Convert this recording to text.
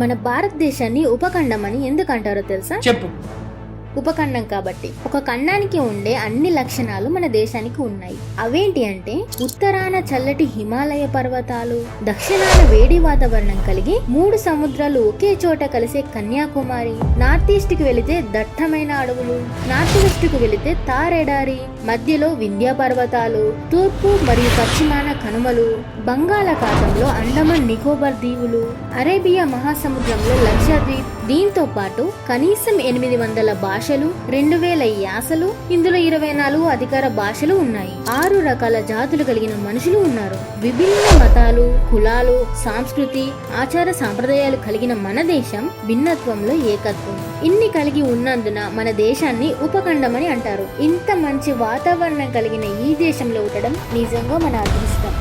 మన భారతదేశాన్ని ఉపఖండం అని ఎందుకు అంటారో తెలుసా? చెప్పు. ఉపఖండం కాబట్టి. ఒక ఖండానికి ఉండే అన్ని లక్షణాలు మన దేశానికి ఉన్నాయి. అవేంటి అంటే ఉత్తరాన చల్లటి హిమాలయ పర్వతాలు, దక్షిణాన వేడి వాతావరణం కలిగి 3 సముద్రాలు ఒకే చోట కలిసే కన్యాకుమారి, నార్త్ ఈస్ట్ కి వెళితే దట్టమైన అడవులు, నార్త్ వెస్ట్ కు వెళితే తారెడారి, మధ్యలో వింధ్య పర్వతాలు, తూర్పు మరియు పశ్చిమాన కనుమలు, బంగాళాఖాతంలో అండమాన్ నికోబార్ దీవులు, అరేబియా మహాసముద్రంలో లక్షద్వీప్. దీంతో పాటు కనీసం 800 భాషలు, 2000 యాసలు, ఇందులో 24 అధికార భాషలు ఉన్నాయి. 6 రకాల జాతులు కలిగిన మనుషులు ఉన్నారు. విభిన్న మతాలు, కులాలు, సంస్కృతి, ఆచార సాంప్రదాయాలు కలిగిన మన దేశం భిన్నత్వంలో ఏకత్వం. ఇన్ని కలిగి ఉన్నందున మన దేశాన్ని ఉపఖండం అని అంటారు. ఇంత మంచి వాతావరణం కలిగిన ఈ దేశంలో ఉండడం నిజంగా మన అదృష్టం.